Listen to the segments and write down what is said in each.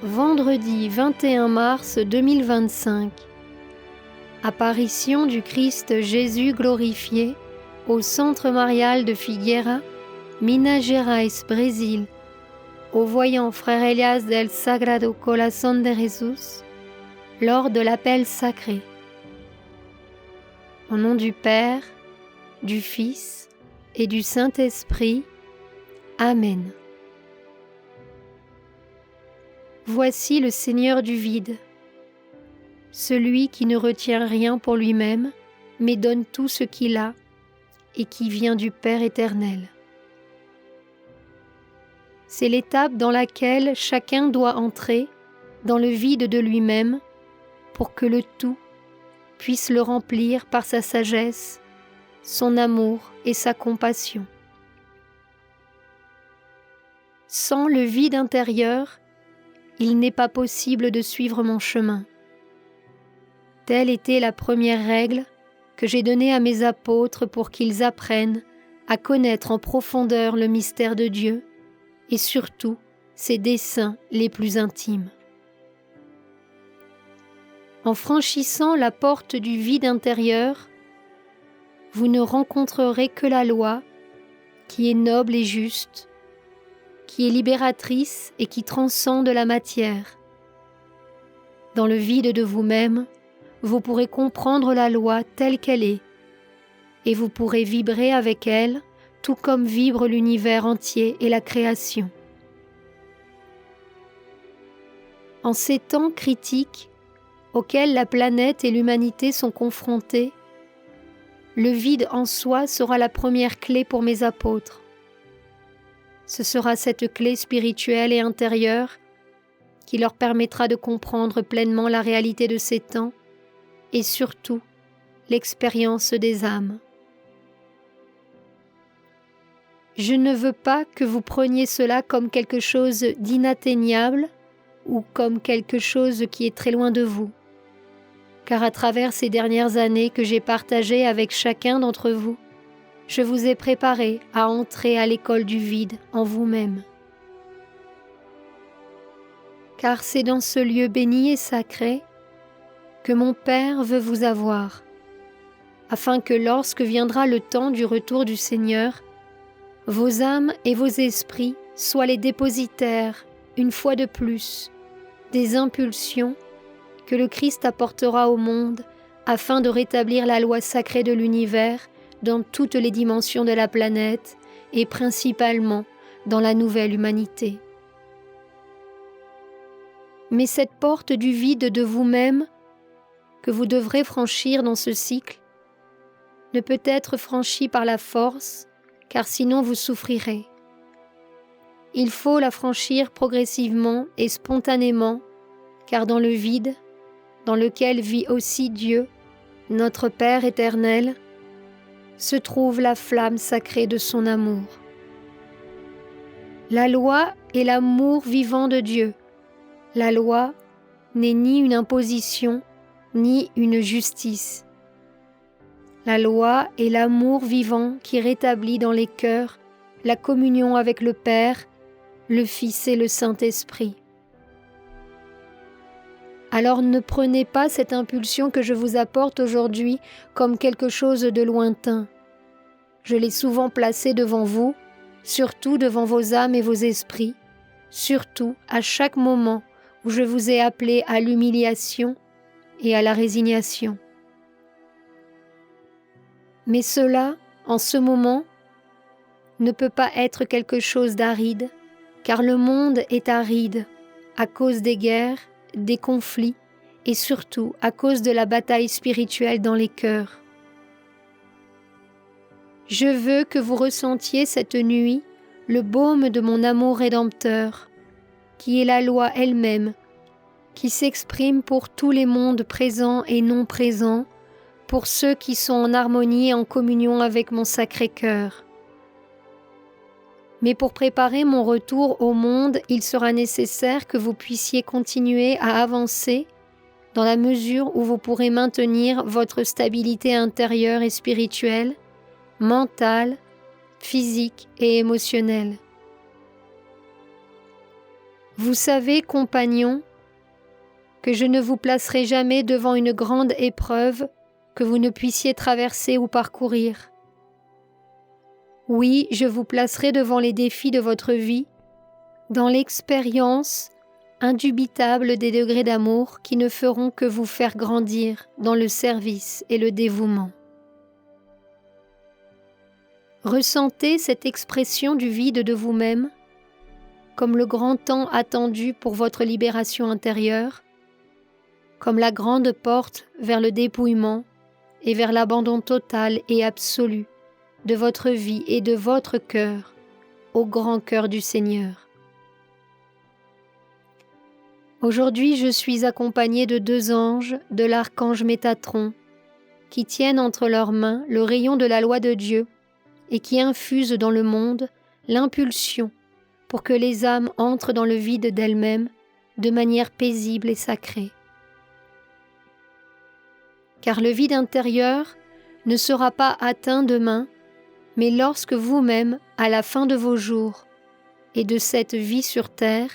Vendredi 21 mars 2025. Apparition du Christ Jésus glorifié au Centre Marial de Figueira, Minas Gerais, Brésil, au voyant Frère Elias del Sagrado Corazón de Jesús, lors de l'appel sacré. Au nom du Père, du Fils et du Saint-Esprit. Amen. Voici le Seigneur du vide, celui qui ne retient rien pour lui-même, mais donne tout ce qu'il a et qui vient du Père éternel. C'est l'étape dans laquelle chacun doit entrer dans le vide de lui-même pour que le tout puisse le remplir par sa sagesse, son amour et sa compassion. Sans le vide intérieur, il n'est pas possible de suivre mon chemin. Telle était la première règle que j'ai donnée à mes apôtres pour qu'ils apprennent à connaître en profondeur le mystère de Dieu et surtout ses desseins les plus intimes. En franchissant la porte du vide intérieur, vous ne rencontrerez que la loi qui est noble et juste, qui est libératrice et qui transcende la matière. Dans le vide de vous-même, vous pourrez comprendre la loi telle qu'elle est, et vous pourrez vibrer avec elle, tout comme vibre l'univers entier et la création. En ces temps critiques auxquels la planète et l'humanité sont confrontées, le vide en soi sera la première clé pour mes apôtres. Ce sera cette clé spirituelle et intérieure qui leur permettra de comprendre pleinement la réalité de ces temps et surtout l'expérience des âmes. Je ne veux pas que vous preniez cela comme quelque chose d'inatteignable ou comme quelque chose qui est très loin de vous, car à travers ces dernières années que j'ai partagées avec chacun d'entre vous, je vous ai préparé à entrer à l'école du vide en vous-même. Car c'est dans ce lieu béni et sacré que mon Père veut vous avoir, afin que lorsque viendra le temps du retour du Seigneur, vos âmes et vos esprits soient les dépositaires, une fois de plus, des impulsions que le Christ apportera au monde afin de rétablir la loi sacrée de l'univers dans toutes les dimensions de la planète et principalement dans la nouvelle humanité. Mais cette porte du vide de vous-même que vous devrez franchir dans ce cycle ne peut être franchie par la force, car sinon vous souffrirez. Il faut la franchir progressivement et spontanément, car dans le vide, dans lequel vit aussi Dieu, notre Père éternel, se trouve la flamme sacrée de son amour. La loi est l'amour vivant de Dieu. La loi n'est ni une imposition, ni une justice. La loi est l'amour vivant qui rétablit dans les cœurs la communion avec le Père, le Fils et le Saint-Esprit. Alors ne prenez pas cette impulsion que je vous apporte aujourd'hui comme quelque chose de lointain. Je l'ai souvent placée devant vous, surtout devant vos âmes et vos esprits, surtout à chaque moment où je vous ai appelé à l'humiliation et à la résignation. Mais cela, en ce moment, ne peut pas être quelque chose d'aride, car le monde est aride à cause des guerres, des conflits et surtout à cause de la bataille spirituelle dans les cœurs. Je veux que vous ressentiez cette nuit le baume de mon amour rédempteur, qui est la loi elle-même, qui s'exprime pour tous les mondes présents et non présents, pour ceux qui sont en harmonie et en communion avec mon Sacré-Cœur. Mais pour préparer mon retour au monde, il sera nécessaire que vous puissiez continuer à avancer dans la mesure où vous pourrez maintenir votre stabilité intérieure et spirituelle, mentale, physique et émotionnelle. Vous savez, compagnons, que je ne vous placerai jamais devant une grande épreuve que vous ne puissiez traverser ou parcourir. Oui, je vous placerai devant les défis de votre vie, dans l'expérience indubitable des degrés d'amour qui ne feront que vous faire grandir dans le service et le dévouement. Ressentez cette expression du vide de vous-même comme le grand temps attendu pour votre libération intérieure, comme la grande porte vers le dépouillement et vers l'abandon total et absolu de votre vie et de votre cœur au grand cœur du Seigneur. Aujourd'hui, je suis accompagnée de 2 anges de l'archange Métatron qui tiennent entre leurs mains le rayon de la loi de Dieu et qui infusent dans le monde l'impulsion pour que les âmes entrent dans le vide d'elles-mêmes de manière paisible et sacrée. Car le vide intérieur ne sera pas atteint demain, mais lorsque vous-même, à la fin de vos jours et de cette vie sur terre,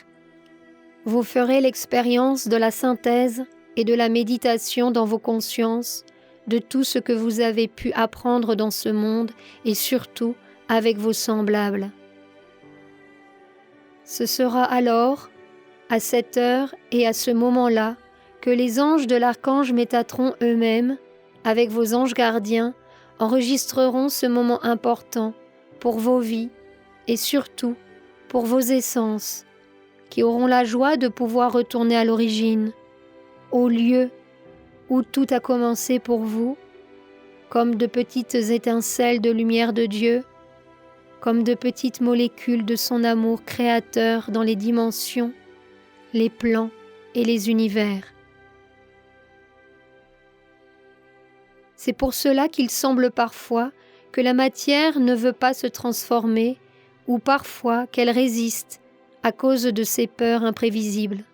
vous ferez l'expérience de la synthèse et de la méditation dans vos consciences de tout ce que vous avez pu apprendre dans ce monde et surtout avec vos semblables. Ce sera alors, à cette heure et à ce moment-là, que les anges de l'archange Métatron eux-mêmes, avec vos anges gardiens, enregistreront ce moment important pour vos vies et surtout pour vos essences, qui auront la joie de pouvoir retourner à l'origine, au lieu où tout a commencé pour vous, comme de petites étincelles de lumière de Dieu, comme de petites molécules de son amour créateur dans les dimensions, les plans et les univers. C'est pour cela qu'il semble parfois que la matière ne veut pas se transformer ou parfois qu'elle résiste à cause de ses peurs imprévisibles.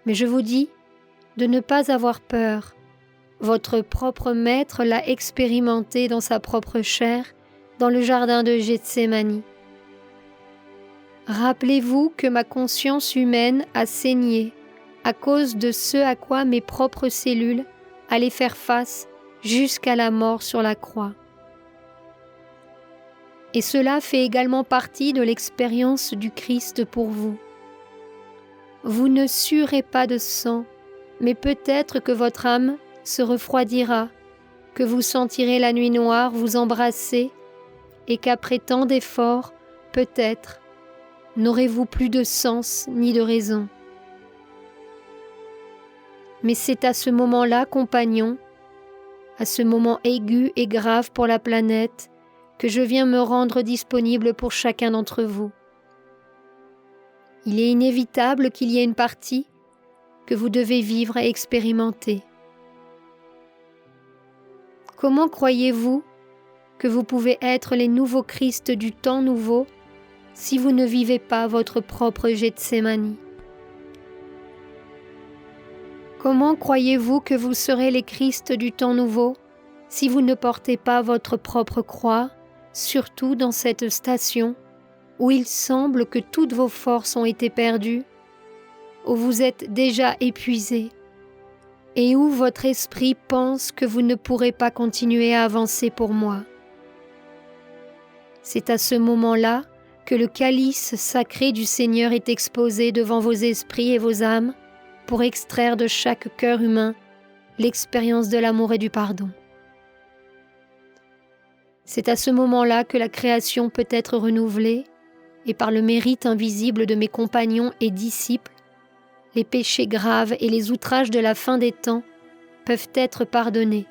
Mais je vous dis de ne pas avoir peur. Votre propre maître l'a expérimenté dans sa propre chair dans le jardin de Gethsémani. Rappelez-vous que ma conscience humaine a saigné à cause de ce à quoi mes propres cellules allaient faire face jusqu'à la mort sur la croix. Et cela fait également partie de l'expérience du Christ pour vous. Vous ne suerez pas de sang, mais peut-être que votre âme se refroidira, que vous sentirez la nuit noire vous embrasser et qu'après tant d'efforts, peut-être, n'aurez-vous plus de sens ni de raison. Mais c'est à ce moment-là, compagnons, à ce moment aigu et grave pour la planète, que je viens me rendre disponible pour chacun d'entre vous. Il est inévitable qu'il y ait une partie que vous devez vivre et expérimenter. Comment croyez-vous que vous pouvez être les nouveaux Christ du temps nouveau si vous ne vivez pas votre propre Gethsémani? Comment croyez-vous que vous serez les Christ du temps nouveau si vous ne portez pas votre propre croix, surtout dans cette station où il semble que toutes vos forces ont été perdues, où vous êtes déjà épuisé et où votre esprit pense que vous ne pourrez pas continuer à avancer pour moi? C'est à ce moment-là que le calice sacré du Seigneur est exposé devant vos esprits et vos âmes pour extraire de chaque cœur humain l'expérience de l'amour et du pardon. C'est à ce moment-là que la création peut être renouvelée et par le mérite invisible de mes compagnons et disciples, les péchés graves et les outrages de la fin des temps peuvent être pardonnés.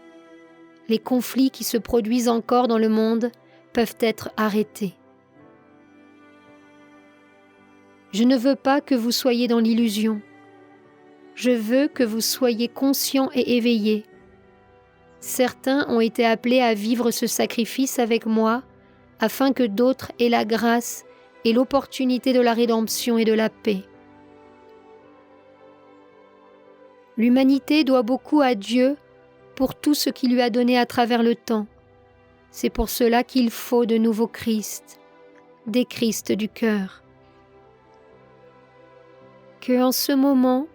Les conflits qui se produisent encore dans le monde peuvent être arrêtés. Je ne veux pas que vous soyez dans l'illusion. Je veux que vous soyez conscients et éveillés. Certains ont été appelés à vivre ce sacrifice avec moi, afin que d'autres aient la grâce et l'opportunité de la rédemption et de la paix. L'humanité doit beaucoup à Dieu pour tout ce qu'il lui a donné à travers le temps. C'est pour cela qu'il faut de nouveaux Christ, des Christ du cœur. Que en ce moment,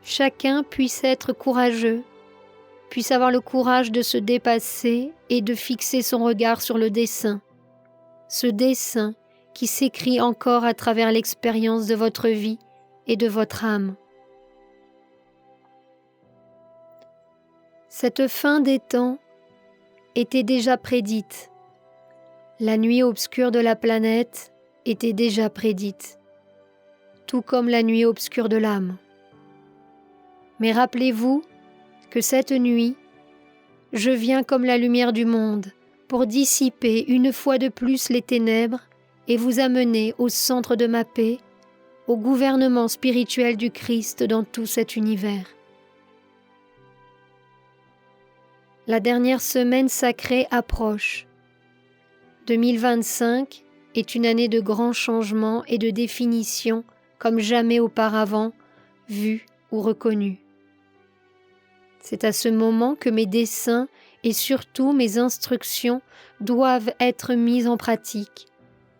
chacun puisse être courageux, puisse avoir le courage de se dépasser et de fixer son regard sur le dessein. Ce dessein qui s'écrit encore à travers l'expérience de votre vie et de votre âme. Cette fin des temps était déjà prédite. La nuit obscure de la planète était déjà prédite, tout comme la nuit obscure de l'âme. Mais rappelez-vous que cette nuit, je viens comme la lumière du monde pour dissiper une fois de plus les ténèbres et vous amener au centre de ma paix, au gouvernement spirituel du Christ dans tout cet univers. La dernière semaine sacrée approche. 2025 est une année de grands changements et de définitions comme jamais auparavant vues ou reconnues. C'est à ce moment que mes desseins et surtout mes instructions doivent être mises en pratique,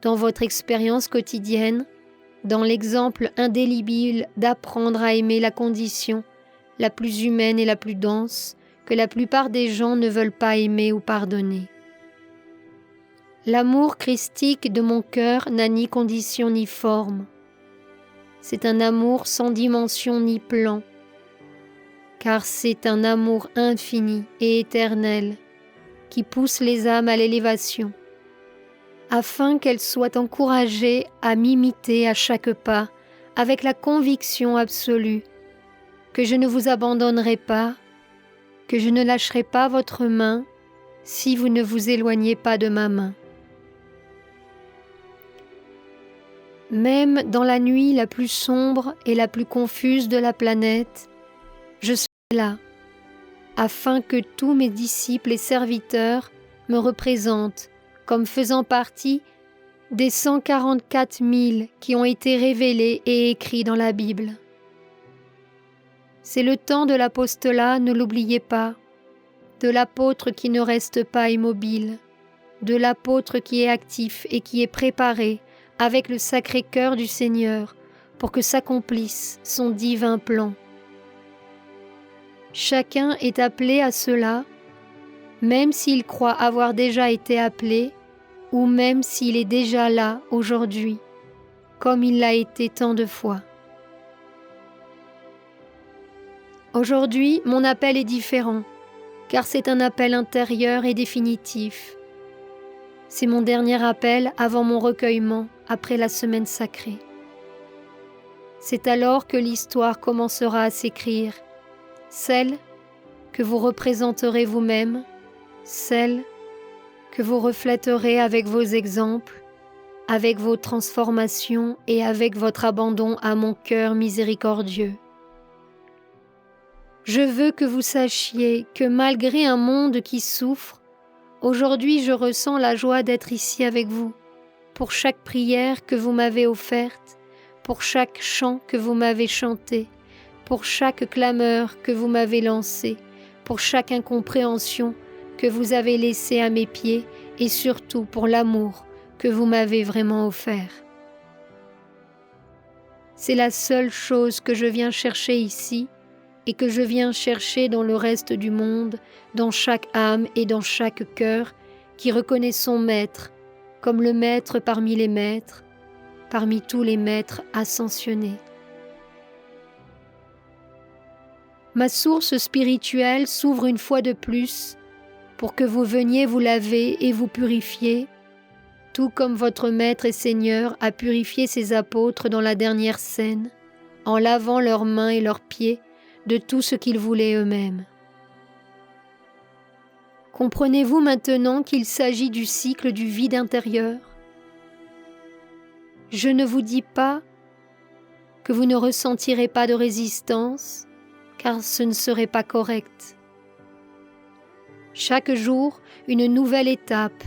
dans votre expérience quotidienne, dans l'exemple indélébile d'apprendre à aimer la condition la plus humaine et la plus dense que la plupart des gens ne veulent pas aimer ou pardonner. L'amour christique de mon cœur n'a ni condition ni forme. C'est un amour sans dimension ni plan, car c'est un amour infini et éternel qui pousse les âmes à l'élévation, afin qu'elles soient encouragées à m'imiter à chaque pas avec la conviction absolue que je ne vous abandonnerai pas, que je ne lâcherai pas votre main si vous ne vous éloignez pas de ma main. Même dans la nuit la plus sombre et la plus confuse de la planète, je serai là, afin que tous mes disciples et serviteurs me représentent comme faisant partie des 144 000 qui ont été révélés et écrits dans la Bible. C'est le temps de l'apostolat, ne l'oubliez pas, de l'apôtre qui ne reste pas immobile, de l'apôtre qui est actif et qui est préparé avec le sacré cœur du Seigneur pour que s'accomplisse son divin plan. Chacun est appelé à cela, même s'il croit avoir déjà été appelé ou même s'il est déjà là aujourd'hui, comme il l'a été tant de fois. Aujourd'hui, mon appel est différent, car c'est un appel intérieur et définitif. C'est mon dernier appel avant mon recueillement après la semaine sacrée. C'est alors que l'histoire commencera à s'écrire, celle que vous représenterez vous-même, celle que vous reflèterez avec vos exemples, avec vos transformations et avec votre abandon à mon cœur miséricordieux. Je veux que vous sachiez que malgré un monde qui souffre, aujourd'hui je ressens la joie d'être ici avec vous, pour chaque prière que vous m'avez offerte, pour chaque chant que vous m'avez chanté, pour chaque clameur que vous m'avez lancée, pour chaque incompréhension que vous avez laissée à mes pieds et surtout pour l'amour que vous m'avez vraiment offert. C'est la seule chose que je viens chercher ici et que je viens chercher dans le reste du monde, dans chaque âme et dans chaque cœur qui reconnaît son maître comme le maître parmi les maîtres, parmi tous les maîtres ascensionnés. Ma source spirituelle s'ouvre une fois de plus pour que vous veniez vous laver et vous purifier, tout comme votre Maître et Seigneur a purifié ses apôtres dans la dernière scène, en lavant leurs mains et leurs pieds de tout ce qu'ils voulaient eux-mêmes. Comprenez-vous maintenant qu'il s'agit du cycle du vide intérieur? Je ne vous dis pas que vous ne ressentirez pas de résistance, car ce ne serait pas correct. Chaque jour, une nouvelle étape,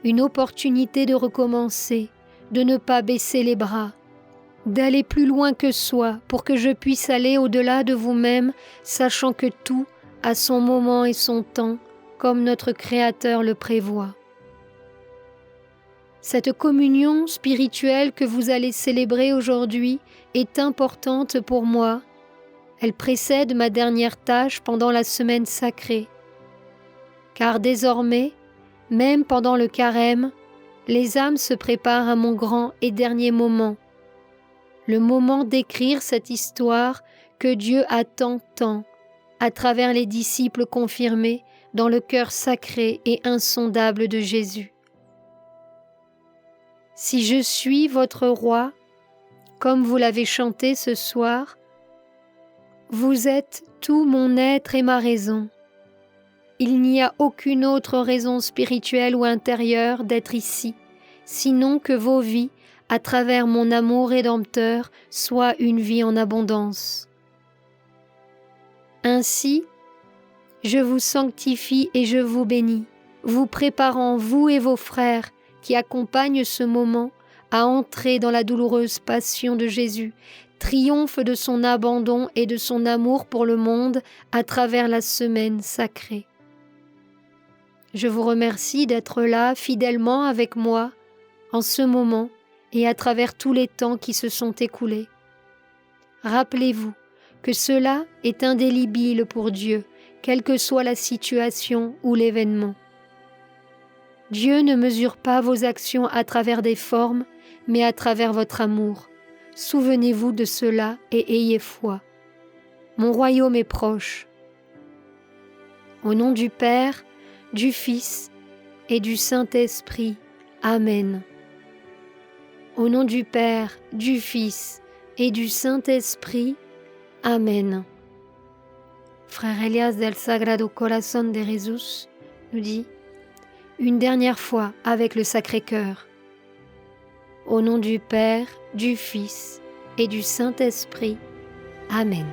une opportunité de recommencer, de ne pas baisser les bras, d'aller plus loin que soi pour que je puisse aller au-delà de vous-même, sachant que tout a son moment et son temps, comme notre Créateur le prévoit. Cette communion spirituelle que vous allez célébrer aujourd'hui est importante pour moi. Elle précède ma dernière tâche pendant la semaine sacrée. Car désormais, même pendant le carême, les âmes se préparent à mon grand et dernier moment, le moment d'écrire cette histoire que Dieu attend tant, à travers les disciples confirmés dans le cœur sacré et insondable de Jésus. Si je suis votre roi, comme vous l'avez chanté ce soir, vous êtes tout mon être et ma raison. Il n'y a aucune autre raison spirituelle ou intérieure d'être ici, sinon que vos vies, à travers mon amour rédempteur, soient une vie en abondance. Ainsi, je vous sanctifie et je vous bénis, vous préparant, vous et vos frères qui accompagnent ce moment, à entrer dans la douloureuse passion de Jésus, triomphe de son abandon et de son amour pour le monde à travers la semaine sacrée. Je vous remercie d'être là fidèlement avec moi en ce moment et à travers tous les temps qui se sont écoulés. Rappelez-vous que cela est indélébile pour Dieu, quelle que soit la situation ou l'événement. Dieu ne mesure pas vos actions à travers des formes, mais à travers votre amour. Souvenez-vous de cela et ayez foi. Mon royaume est proche. Au nom du Père, du Fils et du Saint-Esprit. Amen. Au nom du Père, du Fils et du Saint-Esprit. Amen. Frère Elias del Sagrado Corazón de Jesús nous dit une dernière fois avec le Sacré-Cœur. Au nom du Père, du Fils et du Saint-Esprit. Amen.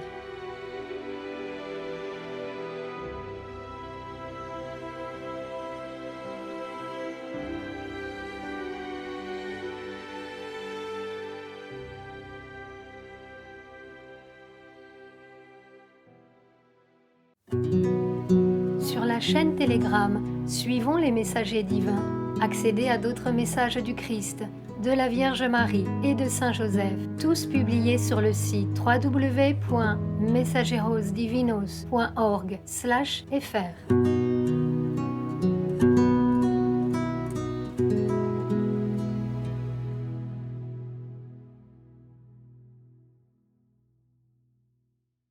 Sur la chaîne Telegram, suivons les messagers divins. Accédez à d'autres messages du Christ, de la Vierge Marie et de Saint Joseph, tous publiés sur le site www.mensajerosdivinos.org/fr.